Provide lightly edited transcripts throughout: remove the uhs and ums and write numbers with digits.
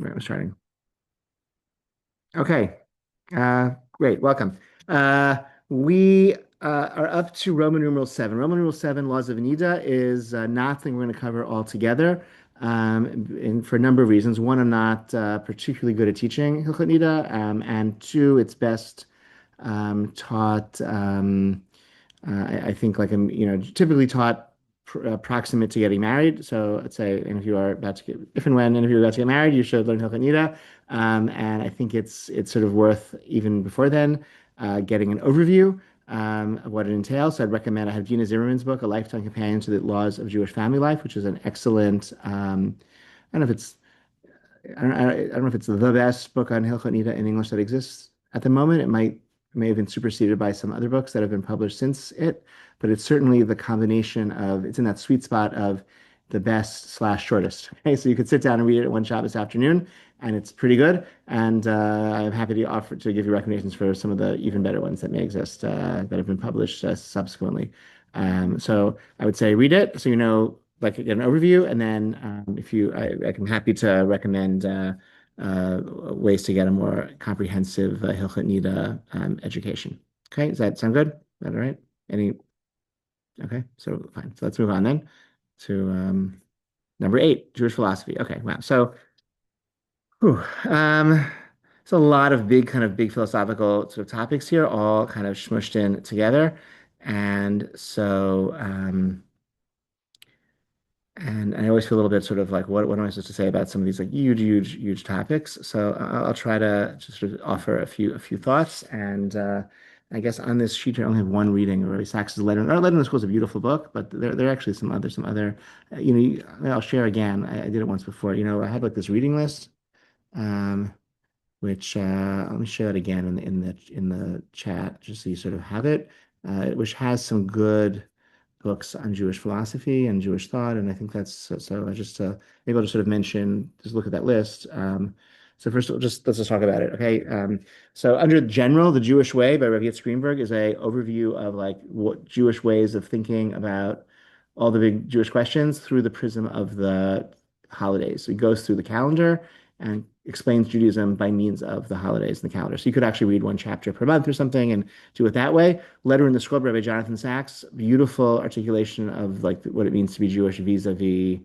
Right, I'm starting. Okay. Great. Welcome. We are up to Roman numeral 7. Roman numeral 7, laws of Nida, is not something we're going to cover all together, and for a number of reasons. One, I'm not particularly good at teaching Hilchot Nida, and two, it's best taught. I think like I'm, typically taught proximate to getting married. So let's say, and if you are about to get, if and when, and if you're about to get married, you should learn Hilchot Nida. And I think it's sort of worth even before then getting an overview of what it entails. So I'd recommend I have Dina Zimmerman's book, A Lifetime Companion to the Laws of Jewish Family Life, which is an excellent. I don't know if it's I don't know if it's the best book on Hilchot Nida in English that exists at the moment. It may have been superseded by some other books that have been published since it, but it's certainly the combination of it's in that sweet spot of the best slash shortest. Okay, so you could sit down and read it at one shot this afternoon, and it's pretty good. And I'm happy to offer to give you recommendations for some of the even better ones that may exist that have been published subsequently. So I would say read it so you know like get an overview, and then if you, I'm happy to recommend ways to get a more comprehensive Hilchot Nida education. Okay, does that sound good? Is that all right? Any? Okay, so fine. So let's move on then to number 8, Jewish philosophy. Okay, wow. So, whew, it's a lot of big philosophical sort of topics here, all kind of smushed in together, and so. And I always feel a little bit sort of like, what am I supposed to say about some of these like huge topics? So I'll try to just sort of offer a few thoughts. And I guess on this sheet, I only have one reading of Rabbi Sachs's Letter. Letter in the School is a beautiful book, but there are actually some other, I'll share again. I did it once before. I had like this reading list, um, which let me share that again in the chat, just so you sort of have it, which has some good books on Jewish philosophy and Jewish thought, and I think that's so. I just maybe I'll just sort of mention, just look at that list. So first, let's just talk about it, okay? So under general, the Jewish way by Rabbi Greenberg is a overview of like what Jewish ways of thinking about all the big Jewish questions through the prism of the holidays. So he goes through the calendar and explains Judaism by means of the holidays and the calendar. So you could actually read one chapter per month or something and do it that way. Letter in the Scroll by Rabbi Jonathan Sachs, beautiful articulation of like what it means to be Jewish vis-a-vis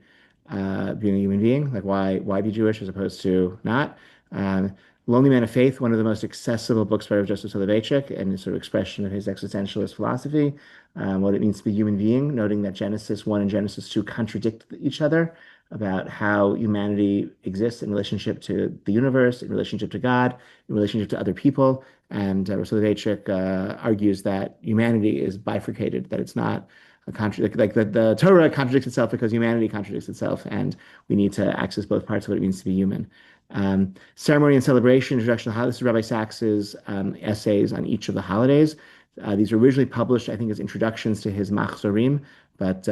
being a human being, like why be Jewish as opposed to not. Um, Lonely Man of Faith, one of the most accessible books by Rav Joseph Soloveitchik, and a sort of expression of his existentialist philosophy, what it means to be a human being, noting that Genesis 1 and Genesis 2 contradict each other about how humanity exists in relationship to the universe, in relationship to God, in relationship to other people. And Soloveitchik argues that humanity is bifurcated, that it's not a contradict, like the Torah contradicts itself because humanity contradicts itself, and we need to access both parts of what it means to be human. Ceremony and celebration, introduction to the holidays. This is Rabbi Sachs's essays on each of the holidays. These were originally published, I think, as introductions to his Machzorim, but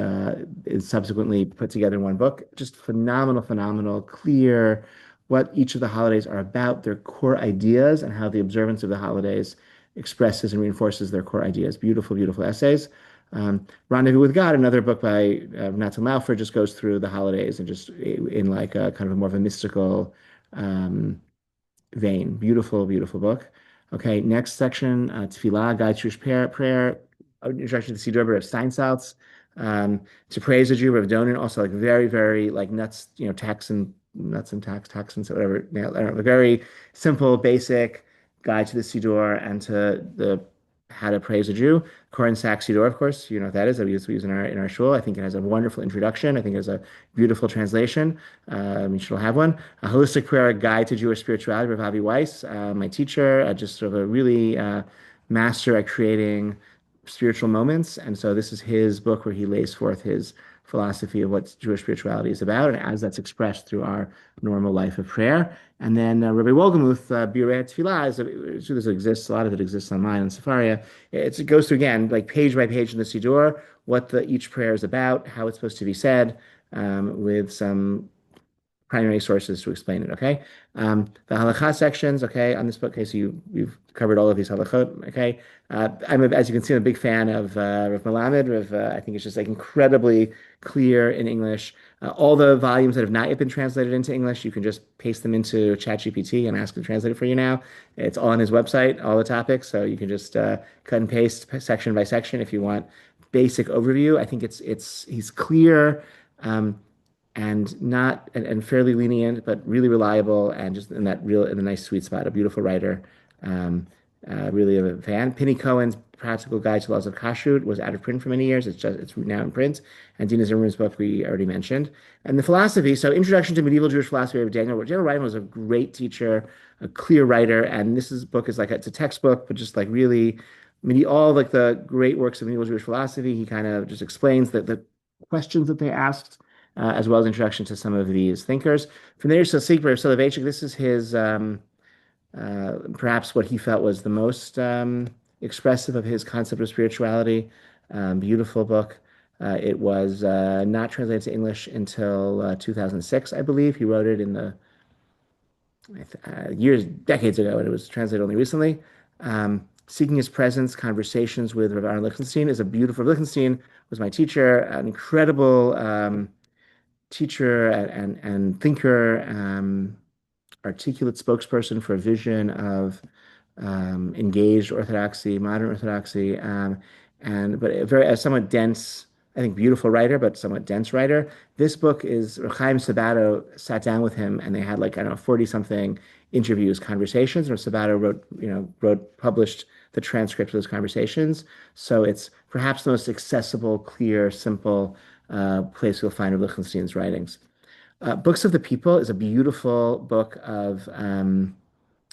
is subsequently put together in one book. Just phenomenal, clear what each of the holidays are about, their core ideas, and how the observance of the holidays expresses and reinforces their core ideas. Beautiful essays. Rendezvous with God, another book by Nathan Laufer, just goes through the holidays and just in like a kind of a more of a mystical um, vein. Beautiful book. Okay, next section, Tefillah, Guide to Jewish Prayer, introduction to the Siddur of Steinsaltz, to praise a Jew, Rav Donin, also like very like nuts, tax and so whatever. I don't know, a very simple, basic guide to the Siddur and to the how to praise a Jew. Koren Sachs Siddur, of course, you know what that is. That we use in our shul. I think it has a wonderful introduction. I think it has a beautiful translation. You should have one. A holistic prayer guide to Jewish spirituality, Rav Avi Weiss, my teacher, just sort of a really master at creating spiritual moments. And so this is his book where he lays forth his philosophy of what Jewish spirituality is about, and as that's expressed through our normal life of prayer. And then Rabbi Wolkenmuth, Birei Tefillah, so this exists, a lot of it exists online in Sefaria. It goes through, again, like page by page in the Siddur, what each prayer is about, how it's supposed to be said, with some primary sources to explain it. Okay, the halakha sections. Okay, on this book. Okay, so you've covered all of these halachot. Okay, as you can see, I'm a big fan of Rav Melamed. I think it's just like incredibly clear in English. All the volumes that have not yet been translated into English, you can just paste them into ChatGPT and ask it to translate it for you now. It's all on his website, all the topics, so you can just cut and paste section by section if you want basic overview. I think he's clear. Um, and not and fairly lenient, but really reliable and just in a nice sweet spot. A beautiful writer. Um, really a fan. Penny Cohen's Practical Guide to Laws of Kashrut was out of print for many years. It's now in print. And Dina Zimmerman's book we already mentioned. And the philosophy. So Introduction to Medieval Jewish Philosophy of Daniel Ryan was a great teacher, a clear writer, and book is like it's a textbook, but just like really. I mean, all like the great works of medieval Jewish philosophy, he kind of just explains the questions that they asked as well as introduction to some of these thinkers. From there, so Siegfried Soloveitchik, this is his perhaps what he felt was the most expressive of his concept of spirituality. Beautiful book. It was not translated to English until 2006, I believe. He wrote it in the decades ago, and it was translated only recently. Seeking His Presence, Conversations with Rav Aaron Lichtenstein is a beautiful. Lichtenstein was my teacher, an incredible teacher and thinker, articulate spokesperson for a vision of engaged orthodoxy, modern orthodoxy, and but a somewhat dense, I think, beautiful writer, but somewhat dense writer. This book is Chaim Sabato sat down with him, and they had like I don't know 40 something interviews, conversations. And Sabato published the transcript of those conversations. So it's perhaps the most accessible, clear, simple place you'll find of Lichtenstein's writings. Books of the People is a beautiful book of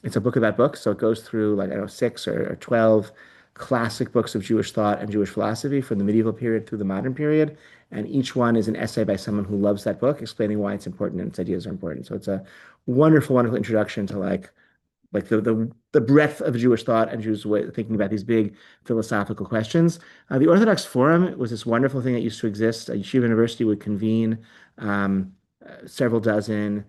it's a book about books, so it goes through like I don't know 6 or 12 classic books of Jewish thought and Jewish philosophy from the medieval period through the modern period, and each one is an essay by someone who loves that book, explaining why it's important and its ideas are important. So it's a wonderful, wonderful introduction to like the breadth of Jewish thought and Jews' way thinking about these big philosophical questions. The Orthodox Forum was this wonderful thing that used to exist. Yeshiva University would convene several dozen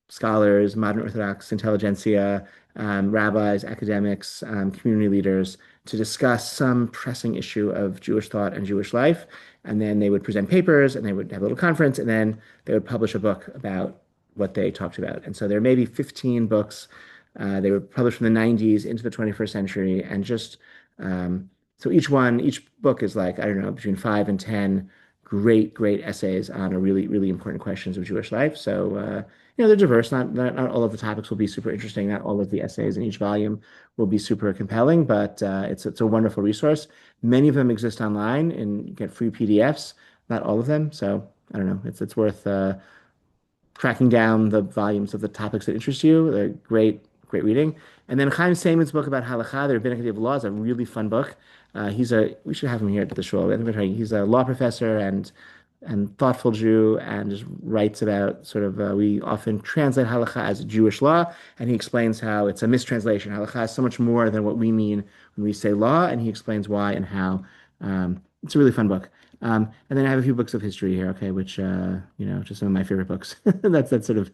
scholars, modern Orthodox intelligentsia, rabbis, academics, community leaders to discuss some pressing issue of Jewish thought and Jewish life. And then they would present papers and they would have a little conference and then they would publish a book about what they talked about. And so there may be 15 books. They were published from the 90s into the 21st century. And just so each book is like, I don't know, between 5 and 10 great, great essays on a really, really important questions of Jewish life. So, they're diverse. Not all of the topics will be super interesting. Not all of the essays in each volume will be super compelling, but it's a wonderful resource. Many of them exist online and you get free PDFs. Not all of them. So I don't know. It's worth tracking down the volumes of the topics that interest you. They're great, great reading. And then Chaim Seiman's book about halakha, the rabbinic law, is a really fun book. We should have him here at the show. He's a law professor and thoughtful Jew, and just writes about sort of we often translate halakha as Jewish law, and he explains how it's a mistranslation. Halakha is so much more than what we mean when we say law, and he explains why and how. It's a really fun book. And then I have a few books of history here, okay, which just some of my favorite books. That's sort of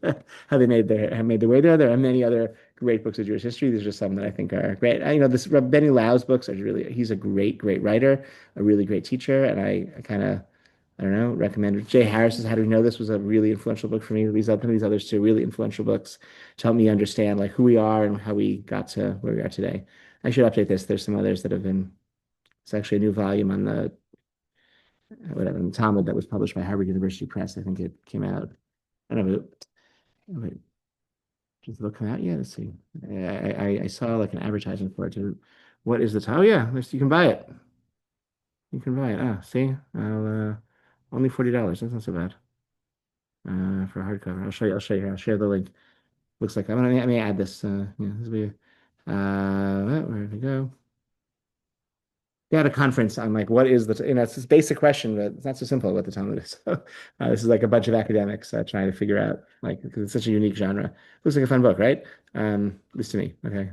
how they have made their way there. There are many other great books of Jewish history. These are just some that I think are great. This Benny Lau's books are he's a great, great writer, a really great teacher, and I kind of I don't know, recommend it. Jay Harris's How Do We Know This was a really influential book for me. These others two really influential books to help me understand like who we are and how we got to where we are today. I should update this. There's some others that have been. It's actually a new volume on the whatever the Talmud that was published by Harvard University Press. I think it came out. I don't know. Wait, does the book come out yet? Let's see. I saw like an advertisement for it. What is the title? Oh yeah, you can buy it. You can buy it. Ah, see, I'll only $40. That's not so bad. For hardcover. I'll show you. I'll show you. I'll share the link. Looks like I may add this. This will be. Where did we go? They had a conference on like what is it's this basic question, but it's not so simple what the Talmud is. So this is like a bunch of academics trying to figure out like because it's such a unique genre. Looks like a fun book, right? At least to me. Okay.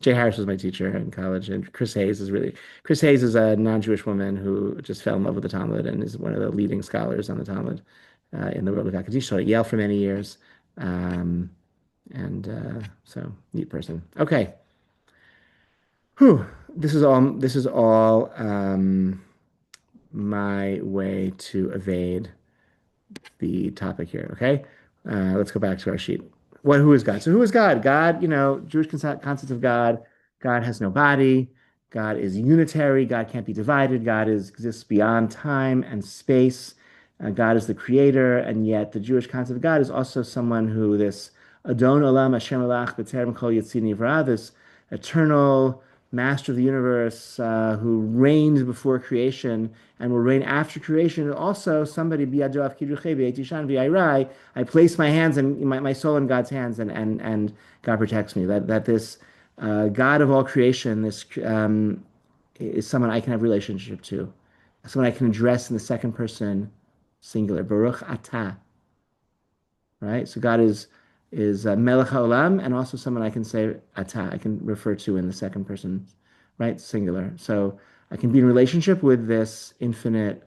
Jay Harris was my teacher in college, and Chris Hayes is a non-Jewish woman who just fell in love with the Talmud and is one of the leading scholars on the Talmud. in the world of God. Because he taught at Yale for many years. Um, and so neat person. Okay. Whew. This is all my way to evade the topic here. Okay, let's go back to our sheet. Who is God? So who is God? God, Jewish concept of God. God has no body. God is unitary. God can't be divided. Exists beyond time and space. God is the creator, and yet the Jewish concept of God is also someone who this Adon Olam Hashem Elach B'Terem Kol Yitzir Nivra, this eternal master of the universe who reigned before creation and will reign after creation. And also, somebody I place my hands and my soul in God's hands, and God protects me. That this God of all creation, this is someone I can have relationship to, someone I can address in the second person singular. Baruch Atah, right? So God is Melech HaOlam, and also someone I can say Atah, I can refer to in the second person, right? Singular. So I can be in relationship with this infinite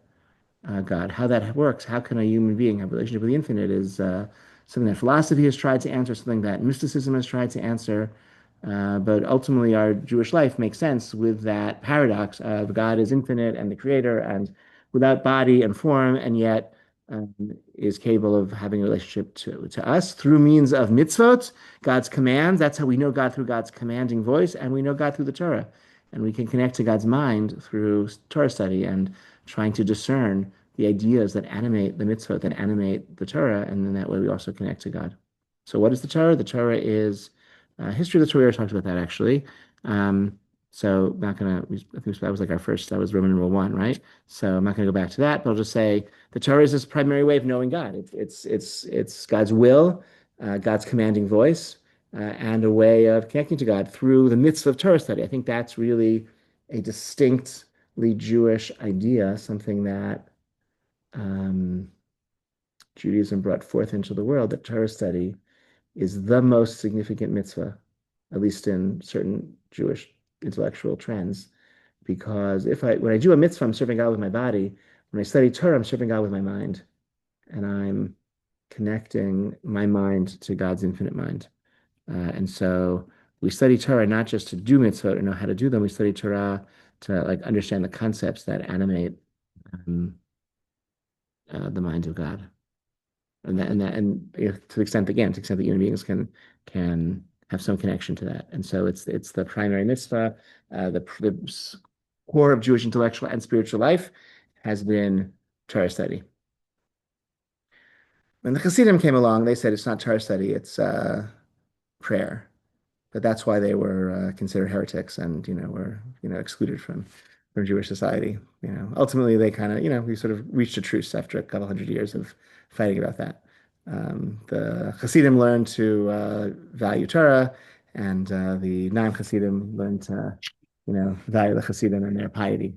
God. How that works, how can a human being have a relationship with the infinite is something that philosophy has tried to answer, something that mysticism has tried to answer. But ultimately, our Jewish life makes sense with that paradox of God is infinite and the creator and without body and form, and yet um, is capable of having a relationship to us through means of mitzvot, God's commands. That's how we know God, through God's commanding voice, and we know God through the Torah. And we can connect to God's mind through Torah study and trying to discern the ideas that animate the mitzvot, that animate the Torah, and in that way we also connect to God. So, what is the Torah? The Torah is history of the Torah. We talked about that actually. So, not gonna. I think that was like our first. That was Roman numeral one, right? So, I'm not gonna go back to that. But I'll just say the Torah is this primary way of knowing God. It's God's will, God's commanding voice, and a way of connecting to God through the mitzvah of Torah study. I think that's really a distinctly Jewish idea, something that um, Judaism brought forth into the world. That Torah study is the most significant mitzvah, at least in certain Jewish intellectual trends. Because when I do a mitzvah, I'm serving God with my body. When I study Torah, I'm serving God with my mind, and I'm connecting my mind to God's infinite mind. And so we study Torah not just to do mitzvot or know how to do them. We study Torah to like understand the concepts that animate um, the mind of God. And to the extent again, to the extent that human beings can have some connection to that. And so it's the primary mitzvah, the core of Jewish intellectual and spiritual life has been Torah study. When the Hasidim came along, they said it's not Torah study, it's prayer. But that's why they were considered heretics and were excluded from Jewish society. Ultimately they kind of we sort of reached a truce after a couple hundred years of fighting about that. The Hasidim learned to value Torah, and the non-Hasidim learned to value the Hasidim and their piety.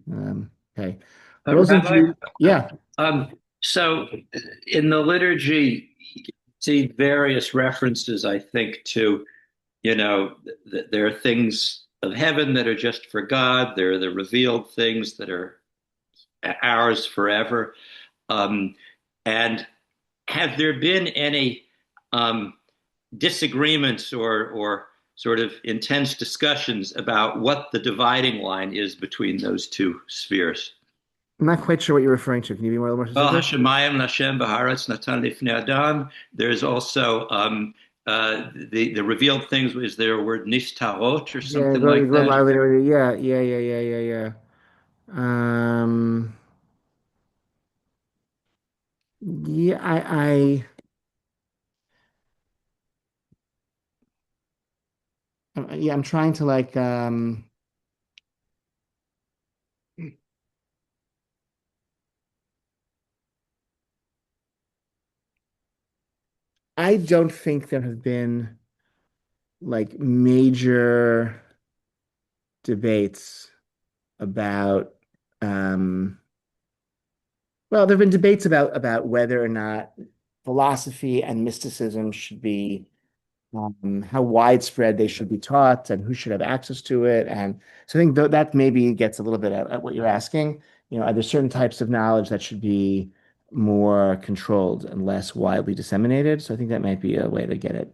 Okay, for those of Rabbi, you, yeah, um, so in the liturgy, you see various references, I think, to, there are things of heaven that are just for God. There are the revealed things that are ours forever. Um, and have there been any um, disagreements or sort of intense discussions about what the dividing line is between those two spheres? I'm not quite sure what you're referring to. Can you be more Well, specific? Hashemayim Lashem Baharetz Natan Lifnei Adam. There's also the revealed things. Is there a word nishtarot or Yeah, something like that? yeah, yeah, yeah, yeah, yeah, yeah. Um, yeah, yeah, I'm trying to like, I don't think there have been like major debates about, um, well, there have been debates about whether or not philosophy and mysticism should be how widespread they should be taught and who should have access to it. And so I think that maybe gets a little bit at what you're asking. Are there certain types of knowledge that should be more controlled and less widely disseminated. So I think that might be a way to get at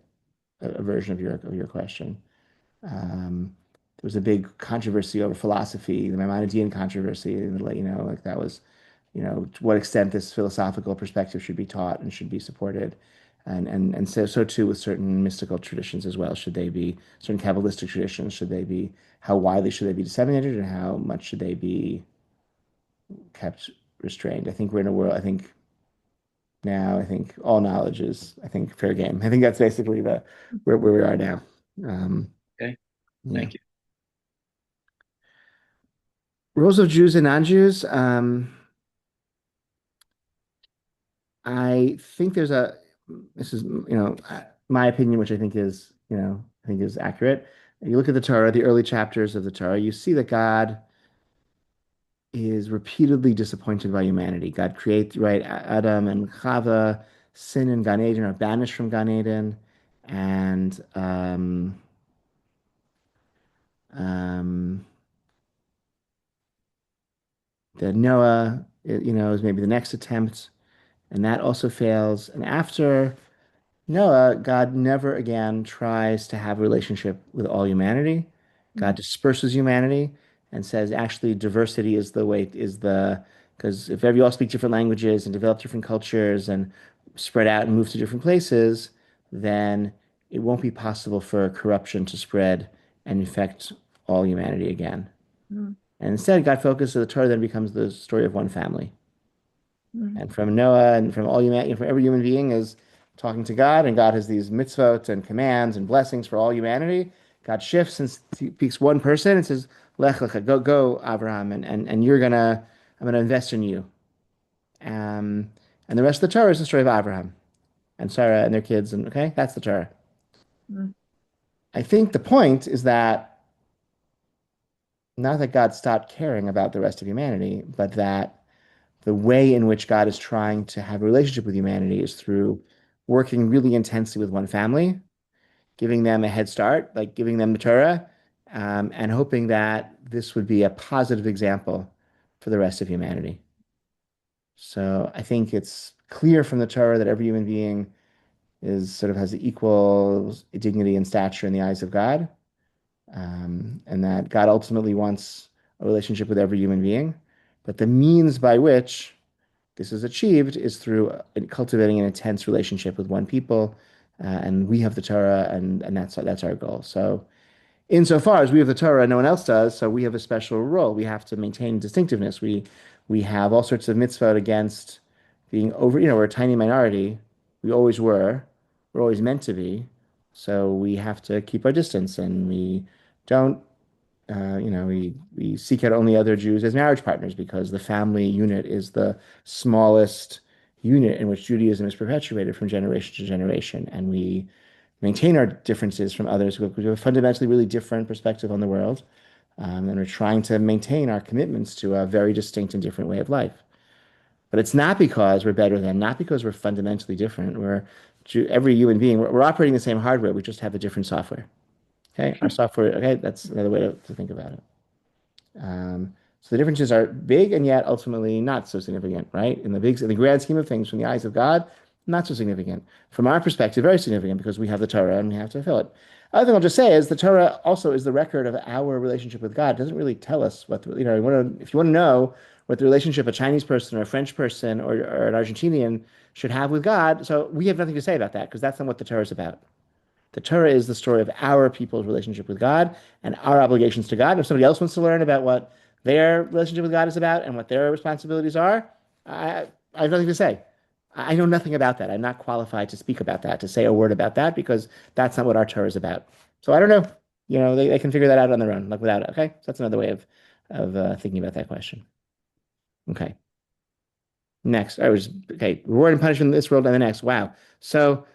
a version of your question. There was a big controversy over philosophy, the Maimonidean controversy, and you know, like that was, you know, to what extent this philosophical perspective should be taught and should be supported. And so too with certain mystical traditions as well. Should they be certain Kabbalistic traditions? Should they be how widely should they be disseminated and how much should they be kept restrained? I think we're in a world, I think now, I think all knowledge is, I think, fair game. I think that's basically the where we are now. Um, Okay, yeah. thank you. Roles of Jews and non-Jews. I think there's a, this is, you know, my opinion, which I think is, you know, I think is accurate. You look at the Torah, the early chapters of the Torah, you see that God is repeatedly disappointed by humanity. God creates, right, Adam and Chava sin in Gan Eden, are banished from Gan Eden, and um, the Noah, you know, is maybe the next attempt, and that also fails. And after Noah, God never again tries to have a relationship with all humanity. God Mm, disperses humanity and says, actually, diversity is the way, is the, because if ever you all speak different languages and develop different cultures and spread out and move to different places, then it won't be possible for corruption to spread and infect all humanity again. mm, And instead, God focuses, the Torah then becomes the story of one family. mm, And from Noah and from all human, from every human being is talking to God, and God has these mitzvot and commands and blessings for all humanity. God shifts and speaks one person and says, "Lech lecha, go, Abraham, and I'm gonna invest in you." Um, and the rest of the Torah is the story of Abraham and Sarah and their kids, and okay, that's the Torah. mm, I think the point is that not that God stopped caring about the rest of humanity, but that the way in which God is trying to have a relationship with humanity is through working really intensely with one family, giving them a head start, like giving them the Torah, and hoping that this would be a positive example for the rest of humanity. So I think it's clear from the Torah that every human being is sort of has equal dignity and stature in the eyes of God, and that God ultimately wants a relationship with every human being. But the means by which this is achieved is through cultivating an intense relationship with one people, and we have the Torah, and that's our goal. So, insofar as we have the Torah, no one else does, so we have a special role. We have to maintain distinctiveness. We have all sorts of mitzvot against being over. You know, we're a tiny minority. We always were. We're always meant to be. So we have to keep our distance, and we don't you know, we seek out only other Jews as marriage partners because the family unit is the smallest unit in which Judaism is perpetuated from generation to generation. And we maintain our differences from others who have a fundamentally really different perspective on the world. And we're trying to maintain our commitments to a very distinct and different way of life. But it's not because we're better than, not because we're fundamentally different. Every human being, we're operating the same hardware, we just have a different software. Okay, our software, okay, that's another way to think about it. So the differences are big and yet ultimately not so significant, right? In the grand scheme of things, from the eyes of God, not so significant. From our perspective, very significant because we have the Torah and we have to fulfill it. Other thing I'll just say is the Torah also is the record of our relationship with God. It doesn't really tell us what the, you know, if you want to know what the relationship a Chinese person or a French person or an Argentinian should have with God, so we have nothing to say about that because that's not what the Torah is about. The Torah is the story of our people's relationship with God and our obligations to God. And if somebody else wants to learn about what their relationship with God is about and what their responsibilities are, I have nothing to say. I know nothing about that. I'm not qualified to speak about that, to say a word about that, because that's not what our Torah is about. So I don't know. You know, they can figure that out on their own, like without it. Okay, so that's another way of thinking about that question. Okay, next. I was okay. Reward and punishment in this world and the next. Wow. So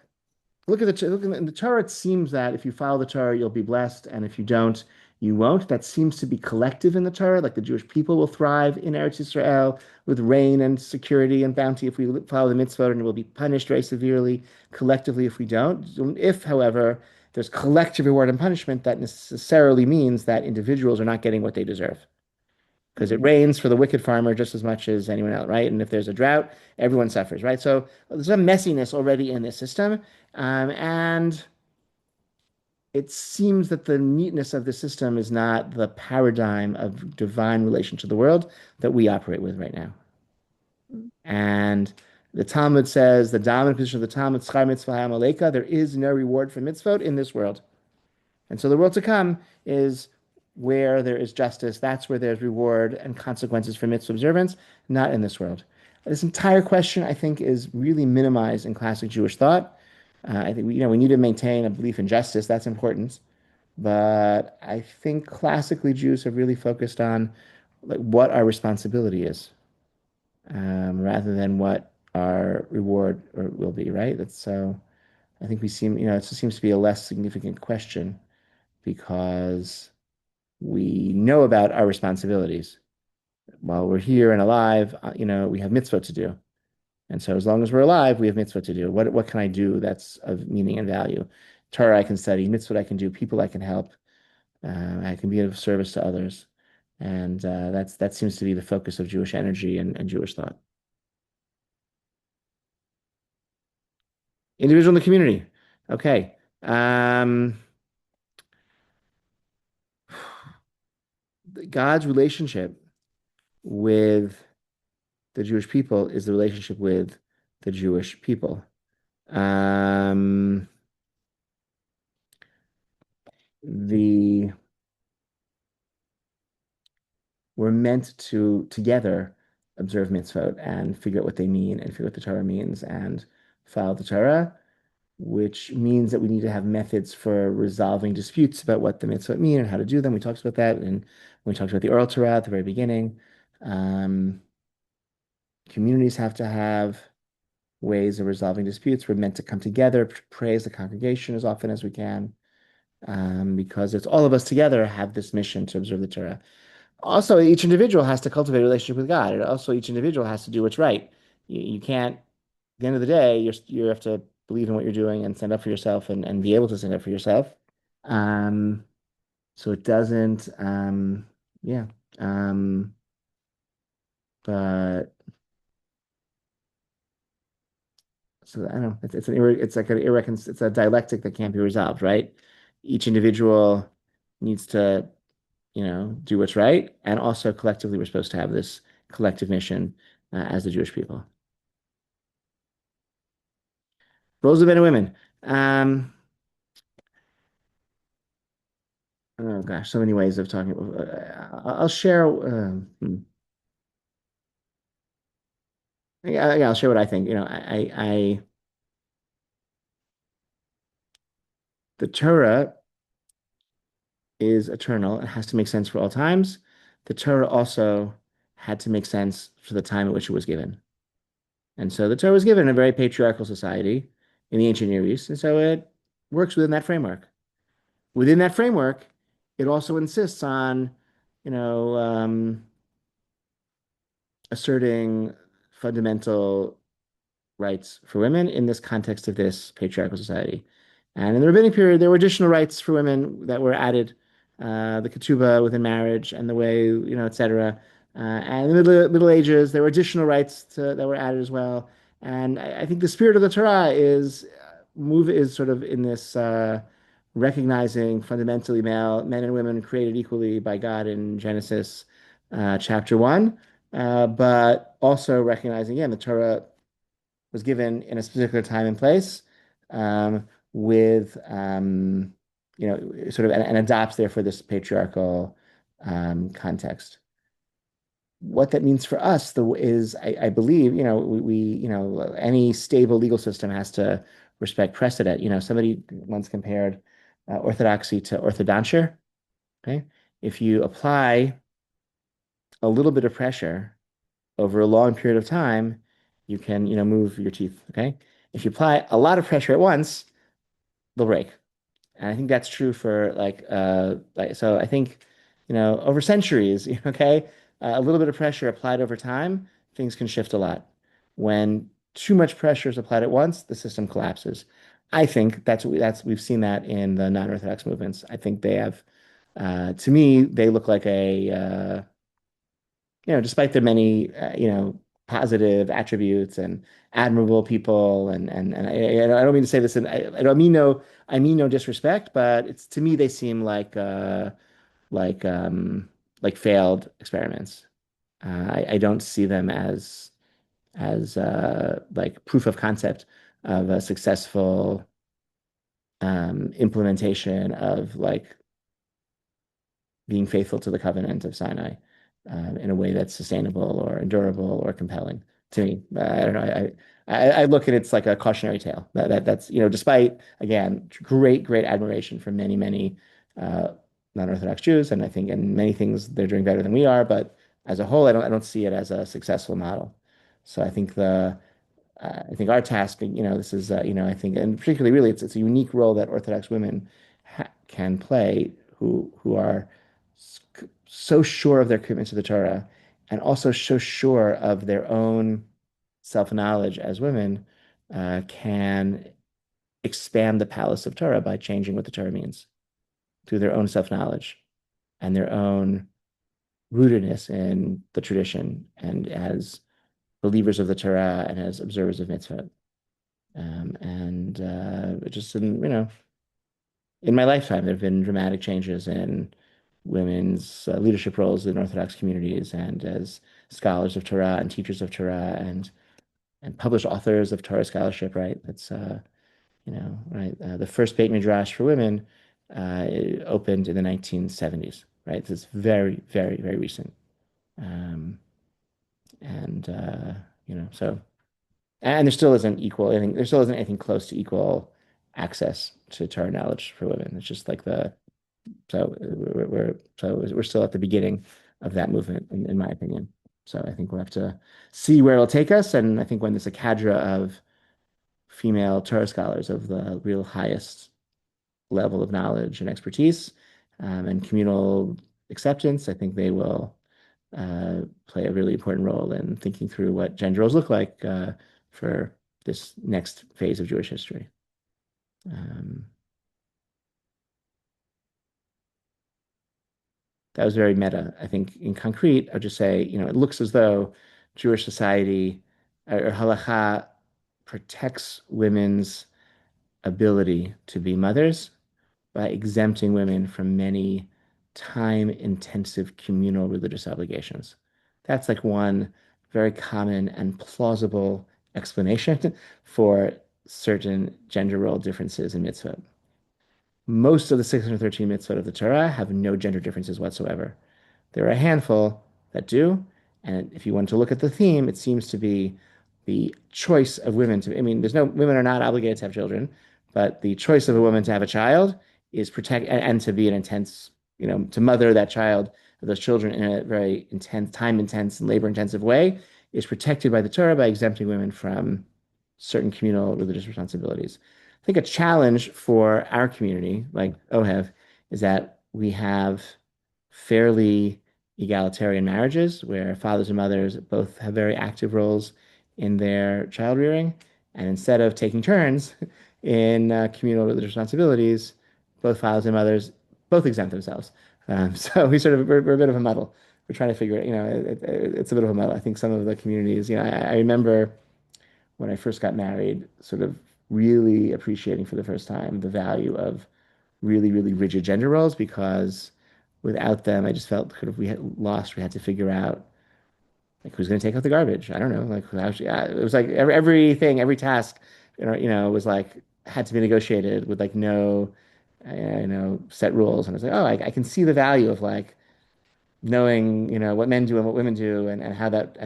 look in the Torah. It seems that if you follow the Torah, you'll be blessed, and if you don't, you won't. That seems to be collective in the Torah. Like the Jewish people will thrive in Eretz Yisrael with rain and security and bounty if we follow the mitzvot, and we'll be punished very severely collectively if we don't. If, however, there's collective reward and punishment, that necessarily means that individuals are not getting what they deserve because it rains for the wicked farmer just as much as anyone else, right? And if there's a drought, everyone suffers, right? So there's a messiness already in this system, and it seems that the neatness of the system is not the paradigm of divine relation to the world that we operate with right now. And the Talmud says the dominant position of the Talmud, Schar mitzvah ha'amaleka, there is no reward for mitzvot in this world. And so the world to come is where there is justice. That's where there's reward and consequences for mitzvah observance, not in this world. This entire question, I think, is really minimized in classic Jewish thought. I think we need to maintain a belief in justice. That's important. But I think classically Jews have really focused on like what our responsibility is, rather than what our reward or will be, right? That's so I think we seem, it seems to be a less significant question because we know about our responsibilities. While we're here and alive, we have mitzvot to do. And so as long as we're alive, we have mitzvot to do. What can I do that's of meaning and value? Torah I can study, mitzvot I can do, people I can help. I can be of service to others. And that seems to be the focus of Jewish energy and Jewish thought. Individual in the community. Okay. God's relationship with the Jewish people is the relationship with the Jewish people. Um, the We're meant to together observe mitzvot and figure out what they mean and figure out what the Torah means and follow the Torah, which means that we need to have methods for resolving disputes about what the mitzvot mean and how to do them. We talked about that, and we talked about the oral Torah at the very beginning. Um, Communities have to have ways of resolving disputes. We're meant to come together, praise the congregation as often as we can, because it's all of us together have this mission to observe the Torah. Also, each individual has to cultivate a relationship with God. And also, each individual has to do what's right. You can't, at the end of the day, you have to believe in what you're doing and stand up for yourself and be able to stand up for yourself. Um, so it doesn't, yeah. Um, but so I don't know. It's like it's a dialectic that can't be resolved, right? Each individual needs to, do what's right, and also collectively we're supposed to have this collective mission as the Jewish people. Roles of men and women. Um, oh gosh, so many ways of talking. I'll share. Yeah, I'll share what I think. The Torah is eternal. It has to make sense for all times. The Torah also had to make sense for the time at which it was given. And so the Torah was given in a very patriarchal society in the ancient Near East. And so it works within that framework. Within that framework, it also insists on, you know, um, asserting fundamental rights for women in this context of this patriarchal society. And in the rabbinic period, there were additional rights for women that were added, the ketubah within marriage and the way, et cetera. And in the Middle Ages, there were additional rights that were added as well. And I think the spirit of the Torah is sort of in this recognizing fundamentally men and women created equally by God in Genesis chapter 1, but also recognizing, again, the Torah was given in a particular time and place, with sort of and adopts therefore this patriarchal context. What that means for us is I believe, any stable legal system has to respect precedent. Somebody once compared orthodoxy to orthodonture. Okay. If you apply a little bit of pressure over a long period of time, you can, move your teeth. Okay. If you apply a lot of pressure at once, they'll break. And I think that's true for so I think, over centuries, okay, a little bit of pressure applied over time, things can shift a lot. When too much pressure is applied at once, the system collapses. I think we've seen that in the non-Orthodox movements. I think they have, to me, they look like despite their many, positive attributes and admirable people, and I don't mean to say this, and I don't mean no, I mean no disrespect, but it's to me they seem like um, like failed experiments. I don't see them as like proof of concept of a successful implementation of like being faithful to the covenant of Sinai in a way that's sustainable or endurable or compelling to me. I don't know. I look at it's like a cautionary tale. That's despite again great admiration for many uh, non-Orthodox Jews, and I think in many things they're doing better than we are, but as a whole, I don't see it as a successful model. So I think our task, this is, I think, and particularly really, it's a unique role that Orthodox women ha can play who are so sure of their commitment to the Torah and also so sure of their own self-knowledge as women can expand the palace of Torah by changing what the Torah means through their own self-knowledge and their own rootedness in the tradition and as believers of the Torah and as observers of mitzvah. And just in my lifetime, there have been dramatic changes in women's leadership roles in Orthodox communities and as scholars of Torah and teachers of Torah and published authors of Torah scholarship, right? That's right. The first Beit Midrash for women it opened in the 1970s, right? This is very recent. Um, and so and there still isn't anything close to equal access to Torah knowledge for women. It's just like we're still at the beginning of that movement, in my opinion. So I think we'll have to see where it'll take us. And I think when there's a cadre of female Torah scholars of the real highest level of knowledge and expertise and communal acceptance, I think they will play a really important role in thinking through what gender roles look like for this next phase of Jewish history. Um, that was very meta. I think in concrete, I'll just say, it looks as though Jewish society or halacha protects women's ability to be mothers by exempting women from many time-intensive communal religious obligations. That's like one very common and plausible explanation for certain gender role differences in mitzvah. Most of the 613 mitzvot of the Torah have no gender differences whatsoever. There are a handful that do, and if you want to look at the theme, it seems to be the choice of women to, I mean, there's no, women are not obligated to have children, but the choice of a woman to have a child is protect and to be an intense, to mother that child, those children in a very intense, time intense and labor intensive way is protected by the Torah by exempting women from certain communal religious responsibilities. I think a challenge for our community, like Ohev, is that we have fairly egalitarian marriages where fathers and mothers both have very active roles in their child rearing. And instead of taking turns in communal religious responsibilities, both fathers and mothers both exempt themselves. So we're a bit of a muddle. We're trying to figure it, it's a bit of a muddle. I think some of the communities, I remember when I first got married, sort of really appreciating for the first time the value of really rigid gender roles because without them, I just felt kind of we had lost. We had to figure out like who's going to take out the garbage. I don't know. Like it was like every task, was like had to be negotiated with like no, set rules. And I was like, oh, I can see the value of like knowing, what men do and what women do and how that,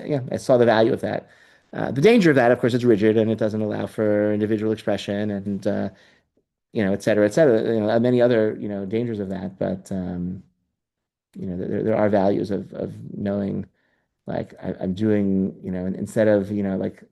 yeah, I saw the value of that. The danger of that, of course, it's rigid and it doesn't allow for individual expression and, et cetera, et cetera, many other, dangers of that. But, there are values of knowing like I'm doing, instead of, like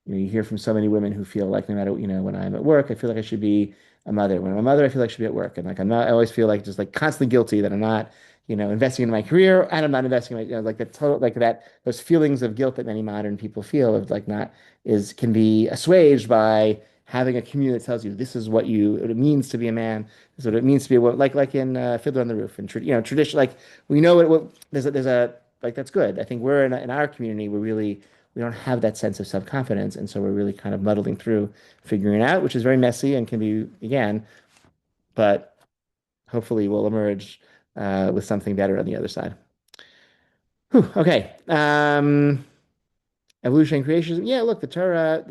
you hear from so many women who feel like no matter, when I'm at work, I feel like I should be a mother. When I'm a mother, I feel like I should be at work. And like I'm not, I always feel like just like constantly guilty that I'm not, investing in my career and I'm not investing in my, like the total, like that, those feelings of guilt that many modern people feel of like not can be assuaged by having a community that tells you this is what it means to be a man, this is what it means to be a woman, like in Fiddler on the Roof and tradition, like we know what there's a like that's good. I think we're in our community, we don't have that sense of self-confidence, and so we're really kind of muddling through figuring it out, which is very messy and can be again, but hopefully we'll emerge with something better on the other side. Whew, okay. Evolution and creationism. Yeah, look, the Torah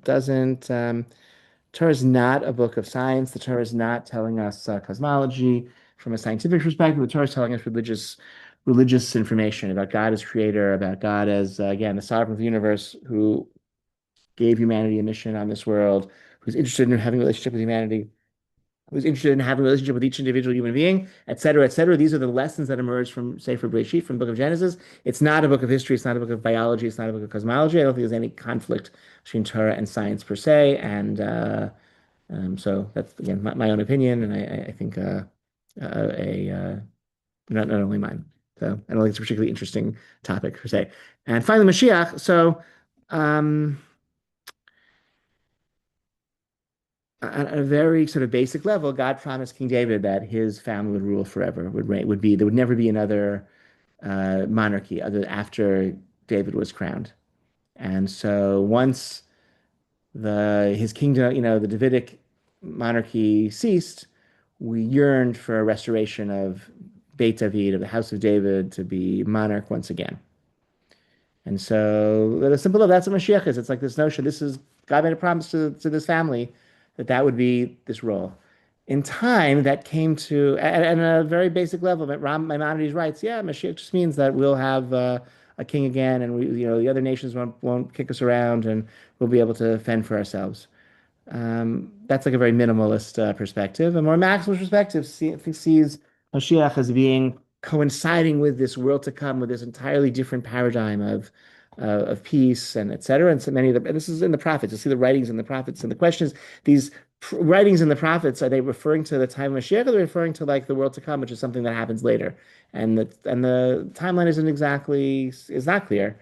doesn't. Torah is not a book of science. The Torah is not telling us cosmology from a scientific perspective. The Torah is telling us religious information about God as creator, about God as again the sovereign of the universe, who gave humanity a mission on this world, who's interested in having a relationship with humanity, who's interested in having a relationship with each individual human being, et cetera, et cetera. These are the lessons that emerge from Sefer Bereshit, from the book of Genesis. It's not a book of history. It's not a book of biology. It's not a book of cosmology. I don't think there's any conflict between Torah and science per se. And so that's, again, my own opinion. And I think not only mine. So I don't think it's a particularly interesting topic per se. And finally, Mashiach. So, um, at a very sort of basic level, God promised King David that his family would rule forever, would reign, would be there would never be another monarchy other after David was crowned. And so once the his kingdom, the Davidic monarchy ceased, we yearned for a restoration of Beit David, of the house of David, to be monarch once again. And so the simple of that's what Mashiach is. It's like this notion, this is God made a promise to this family that would be this role. In time, that came to at a very basic level. But Maimonides writes, yeah, Mashiach just means that we'll have a king again, and the other nations won't kick us around, and we'll be able to fend for ourselves. That's like a very minimalist perspective. A more maximalist perspective sees Mashiach as being coinciding with this world to come, with this entirely different paradigm of peace and etc. And so many of and this is in the prophets. You see the writings in the prophets, and the question is, these writings in the prophets, are they referring to the time of Mashiach, or are they referring to like the world to come, which is something that happens later? And the timeline is not clear.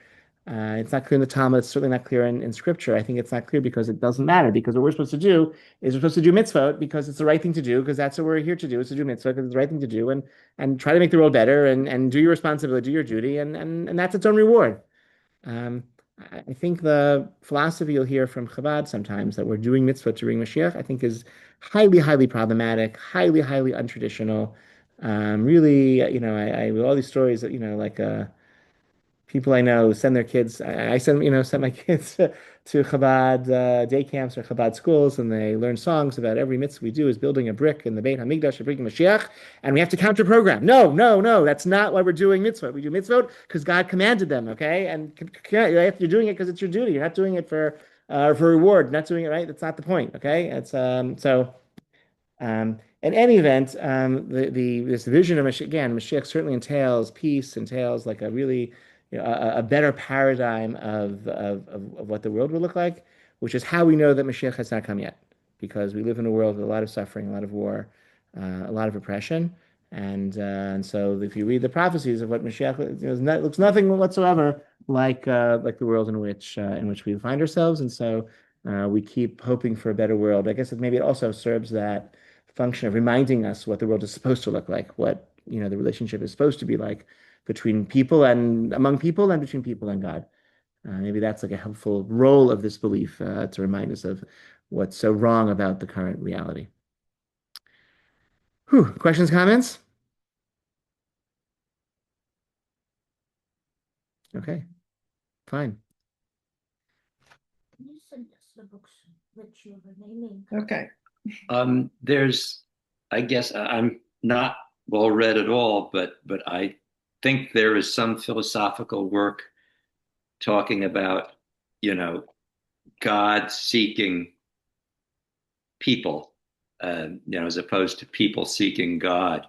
It's not clear in the Talmud. It's certainly not clear in Scripture. I think it's not clear because it doesn't matter. Because what we're supposed to do is we're supposed to do mitzvot because it's the right thing to do. Because that's what we're here to do, is to do mitzvot because it's the right thing to do, and try to make the world better, and do your responsibility, do your duty, and that's its own reward. Um, I think the philosophy you'll hear from Chabad sometimes, that we're doing mitzvot to bring Mashiach, I think is highly, highly problematic, highly, highly untraditional. Really, with all these stories that like. People I know send their kids. I send my kids to Chabad day camps or Chabad schools, and they learn songs about every mitzvah we do is building a brick in the Beit Hamikdash and bringing Mashiach, and we have to counter program. No, no, no, that's not why we're doing mitzvah. We do mitzvah because God commanded them, okay? And you're doing it because it's your duty. You're not doing it for reward. You're not doing it right. That's not the point, okay? It's so. In any event, the this vision of Mashiach, again, Mashiach certainly entails peace, entails like a really, a better paradigm of what the world will look like, which is how we know that Mashiach has not come yet, because we live in a world with a lot of suffering, a lot of war, a lot of oppression, and so if you read the prophecies of what Mashiach, it looks nothing whatsoever like the world in which we find ourselves, and so we keep hoping for a better world. I guess maybe it also serves that function of reminding us what the world is supposed to look like, what the relationship is supposed to be like between people and among people and between people and God. Maybe that's like a helpful role of this belief to remind us of what's so wrong about the current reality. Whew. Questions, comments? Okay, fine. You suggest the books that you're naming. Okay. There's, I guess I'm not well read at all, but I think there is some philosophical work talking about, you know, God seeking people, as opposed to people seeking God.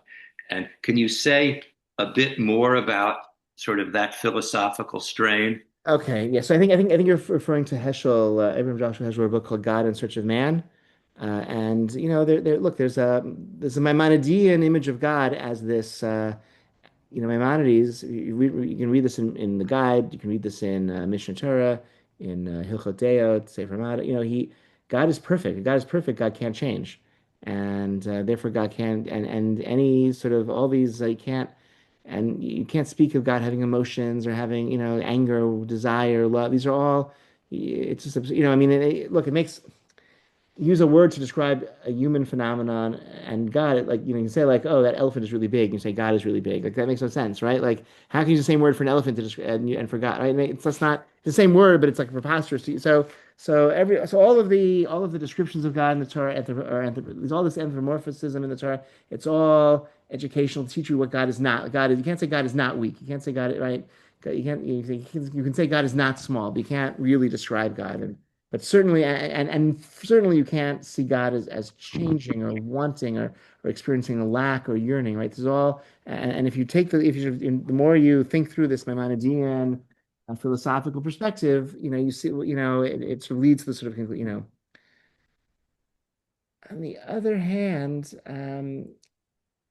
And can you say a bit more about sort of that philosophical strain? Okay, yeah. So I think you're referring to Heschel, Abraham Joshua Heschel, a book called God in Search of Man. And look, there's a Maimonidean image of God as this. Maimonides, you can read this in the guide, you can read this in Mishnah Torah, in Hilchot Deot, Sefer Hamada. God is perfect. If God is perfect. God can't change, and therefore God can't. And any sort of all these you can't. And you can't speak of God having emotions or having, anger, desire, love. These are all, it's just, I mean, look, it makes, use a word to describe a human phenomenon and God, like, you can say like, oh, that elephant is really big. You say God is really big. Like that makes no sense, right? Like, how can you use the same word for an elephant to describe and for God, right? It's that's not the same word, but it's like preposterous. So all of the descriptions of God in the Torah, there's all this anthropomorphism in the Torah. It's all educational to teach you what God is not. You can't say God is not weak. You can't say God, right? You can say God is not small, but you can't really describe God. But certainly, and certainly, you can't see God as changing or wanting or experiencing a lack or yearning, right? This is all, and if you take the more you think through this Maimonidean philosophical perspective, you see, it sort of leads to the sort of conclusion. On the other hand,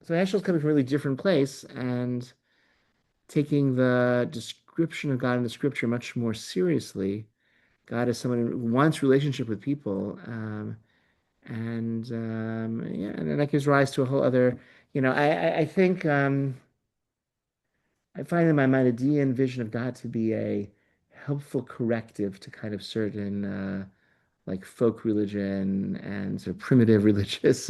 so Heschel's coming from a really different place and taking the description of God in the scripture much more seriously. God is someone who wants relationship with people, and yeah, and that gives rise to a whole other. I think I find in my mind a Dean vision of God to be a helpful corrective to kind of certain like folk religion and sort of primitive religious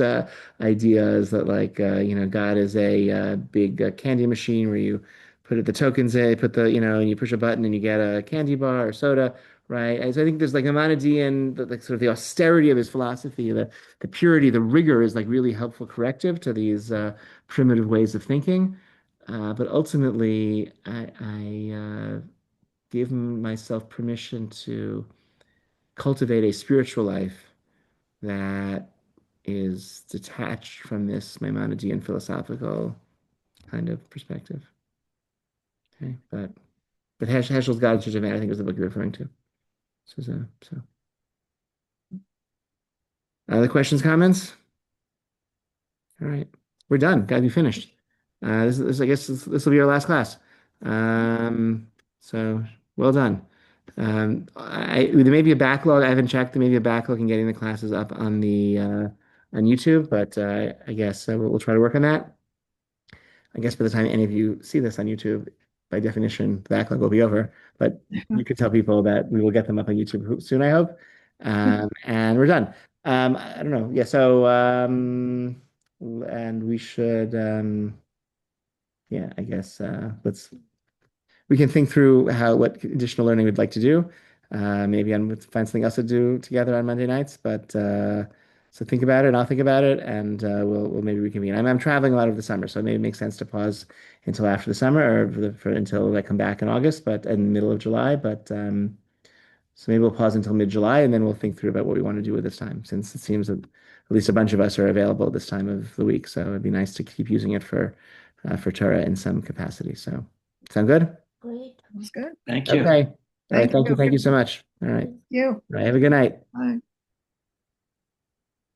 ideas that like God is a big candy machine where you put the tokens in, and you push a button and you get a candy bar or soda, right? And so I think there's like a Maimonidean, like sort of the austerity of his philosophy, the purity, the rigor is like really helpful corrective to these primitive ways of thinking. But ultimately, I gave myself permission to cultivate a spiritual life that is detached from this Maimonidean philosophical kind of perspective. Okay, but Heschel's God is Church of Man, I think is the book you're referring to. So other questions, comments? All right, we're done. Got to be finished. I guess this will be our last class. Um, so well done. There may be a backlog. I haven't checked. There may be a backlog in getting the classes up on YouTube, but I guess we'll try to work on that. I guess by the time any of you see this on YouTube, by definition, the backlog will be over. But you could tell people that we will get them up on YouTube soon, I hope. And we're done. I don't know. Yeah. So and we should yeah, I guess we can think through what additional learning we'd like to do. Maybe we'll find something else to do together on Monday nights. But so think about it, and I'll think about it, and we'll maybe reconvene. I'm traveling a lot over the summer, so maybe it makes sense to pause until after the summer or until I come back in August, but in the middle of July. But so maybe we'll pause until mid-July, and then we'll think through about what we want to do with this time, since it seems that at least a bunch of us are available this time of the week. So it'd be nice to keep using it for Torah in some capacity. So sound good? Great. That's good. Thank you. Okay. All right. Thank Thank you. you. Thank you so much. All right. Thank you. All right. Have a good night. Bye.